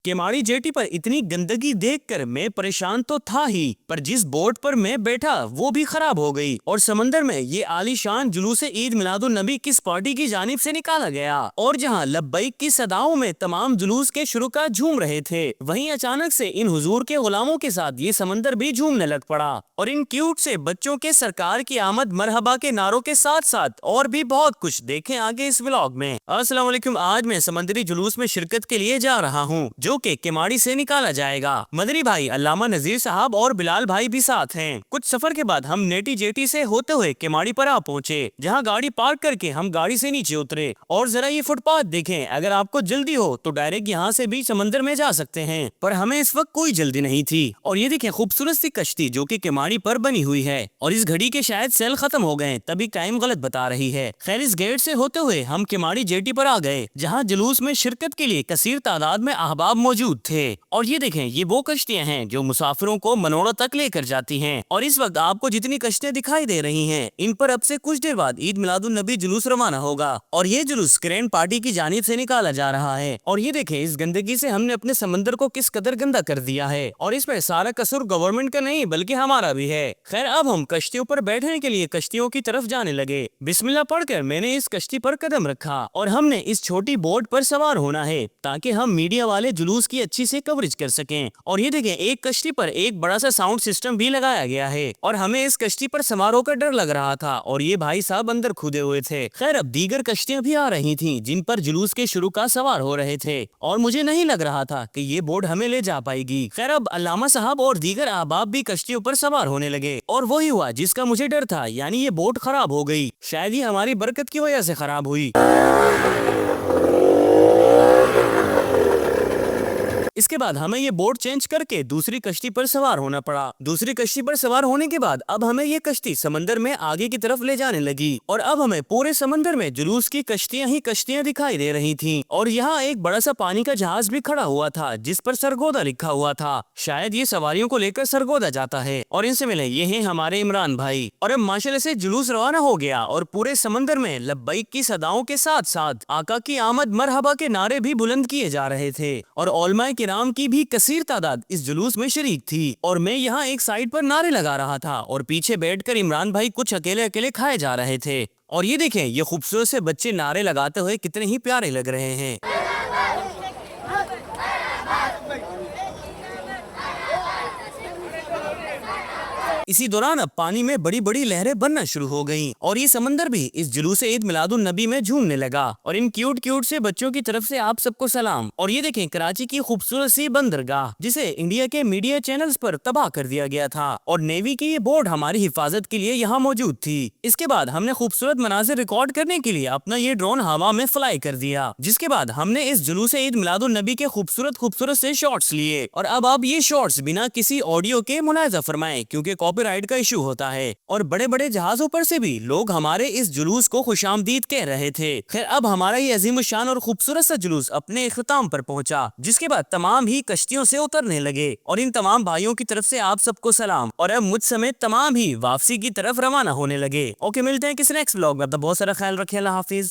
Keamari jetty पर इतनी गंदगी देखकर मैं परेशान तो था ही, पर जिस बोट पर मैं बैठा वो भी खराब हो गई। और समंदर में ये आलीशान जुलूस ईद मिलादुन नबी किस पार्टी की जानिब से निकाला गया, और जहां लब्बैक की सदाओं में तमाम जुलूस के शुरुका झूम रहे थे, वहीं अचानक से इन हुजूर के गुलामों के साथ ये समंदर भी झूमने लग पड़ा। और इन क्यूट से बच्चों के सरकार की आमद मरहबा के नारों के साथ साथ और भी बहुत कुछ देखें आगे इस व्लॉग में। अस्सलाम वालेकुम। आज मैं समंदरी जुलूस में शिरकत के लिए जा रहा हूँ जो कि केमाड़ी से निकाला जाएगा। मदरी भाई अल्लामा नजीर साहब और बिलाल भाई भी साथ हैं। कुछ सफर के बाद हम नेटी जेटी से होते हुए केमाड़ी पर आ पहुँचे, जहाँ गाड़ी पार्क करके हम गाड़ी से नीचे उतरे। और जरा ये फुटपाथ देखें, अगर आपको जल्दी हो तो डायरेक्ट यहाँ से भी समंदर में जा सकते हैं, पर हमें इस वक्त कोई जल्दी नहीं थी। और ये देखें खूबसूरत सी कश्ती जो कि केमाड़ी पर बनी हुई है, और इस घड़ी के शायद सेल खत्म हो गए तभी टाइम गलत बता रही है। खैर इस गेट से होते हुए हम केमाड़ी जेटी पर आ गए, जहाँ जुलूस में शिरकत के लिए कसीर तादाद में अहबाब मौजूद थे। और ये देखें, ये वो कश्तियां हैं जो मुसाफिरों को मनोरा तक लेकर जाती हैं। और इस वक्त आपको जितनी कश्तियां दिखाई दे रही हैं, इन पर अब से कुछ देर बाद ईद मिलादुन नबी जुलूस रवाना होगा, और ये जुलूस ग्रैंड पार्टी की जानिब से निकाला जा रहा है। और ये देखें, इस गंदगी से हमने अपने समंदर को किस कदर गंदा कर दिया है, और इसमें सारा कसूर गवर्नमेंट का नहीं बल्कि हमारा भी है। खैर अब हम कश्तियों पर बैठने के लिए कश्तियों की तरफ जाने लगे। बिस्मिल्लाह पढ़कर मैंने इस कश्ती पर कदम रखा, और हमने इस छोटी बोट पर सवार होना है ताकि हम मीडिया वाले जुलूस की अच्छी से कवरेज कर सकें। और ये देखें, एक कश्ती पर एक बड़ा सा साउंड सिस्टम भी लगाया गया है, और हमें इस कश्ती पर सवार होकर डर लग रहा था, और ये भाई साहब अंदर खुदे हुए थे। खैर अब दीगर कश्तियां भी आ रही थीं जिन पर जुलूस के शुरू का सवार हो रहे थे, और मुझे नहीं लग रहा था कि ये बोट हमें ले जा पाएगी। खैर अब अल्लामा साहब और दीगर अहबाब भी कश्तियों पर सवार होने लगे, और वही हुआ जिसका मुझे डर था, यानी ये बोट खराब हो गई। शायद ये हमारी बरकत की वजह से खराब हुई। इसके बाद हमें ये बोट चेंज करके दूसरी कश्ती पर सवार होना पड़ा। दूसरी कश्ती पर सवार होने के बाद अब हमें ये कश्ती समंदर में आगे की तरफ ले जाने लगी, और अब हमें पूरे समंदर में जुलूस की कश्तियां ही कश्तियां दिखाई दे रही थीं। और यहाँ एक बड़ा सा पानी का जहाज भी खड़ा हुआ था जिस पर सरगोदा लिखा हुआ था। शायद ये सवारियों को लेकर सरगोदा जाता है। और इनसे मिले ये हैं हमारे इमरान भाई। और अब माशाल्लाह से जुलूस रवाना हो गया, और पूरे समंदर में लब्बैक की सदाओं के साथ साथ आका की आमद मरहबा के नारे भी बुलंद किए जा रहे थे। और उलमाए किराम की भी कसीर तादाद इस जुलूस में शरीक थी, और मैं यहाँ एक साइड पर नारे लगा रहा था, और पीछे बैठकर इमरान भाई कुछ अकेले अकेले खाए जा रहे थे। और ये देखें, ये खूबसूरत से बच्चे नारे लगाते हुए कितने ही प्यारे लग रहे हैं। इसी दौरान अब पानी में बड़ी बड़ी लहरें बनना शुरू हो गईं, और ये समंदर भी इस जुलूस ईद मिलादुन नबी में झूमने लगा। और इन क्यूट क्यूट से बच्चों की तरफ से आप सबको सलाम। और ये देखें, कराची की खूबसूरत सी बंदरगाह जिसे इंडिया के मीडिया चैनल्स पर तबाह कर दिया गया था, और नेवी की ये बोट हमारी हिफाजत के लिए यहाँ मौजूद थी। इसके बाद हमने खूबसूरत मनाजिर रिकॉर्ड करने के लिए अपना ये ड्रोन हवा में फ्लाई कर दिया, जिसके बाद हमने इस जुलूस ईद मिलादुन नबी के खूबसूरत खूबसूरत से शॉट्स लिए। और अब आप ये शॉट्स बिना किसी ऑडियो के मुलाहिजा फरमाएं, क्योंकि कॉपीराइट का इशू होता है। और बड़े बड़े जहाजों पर से भी लोग हमारे इस जुलूस को खुशामदीद कह रहे थे। खैर अब हमारा ये अजीमुशान और खूबसूरत सा जुलूस अपने इख्तिताम पर पहुंचा, जिसके बाद तमाम ही कश्तियों से उतरने लगे। और इन तमाम भाइयों की तरफ से आप सबको सलाम, और अब मुझ समेत तमाम ही वापसी की तरफ रवाना होने लगे। ओके, मिलते हैं किसी नेक्स्ट व्लॉग में। अब बहुत सारा ख्याल रखिए। अल्लाह हाफिज।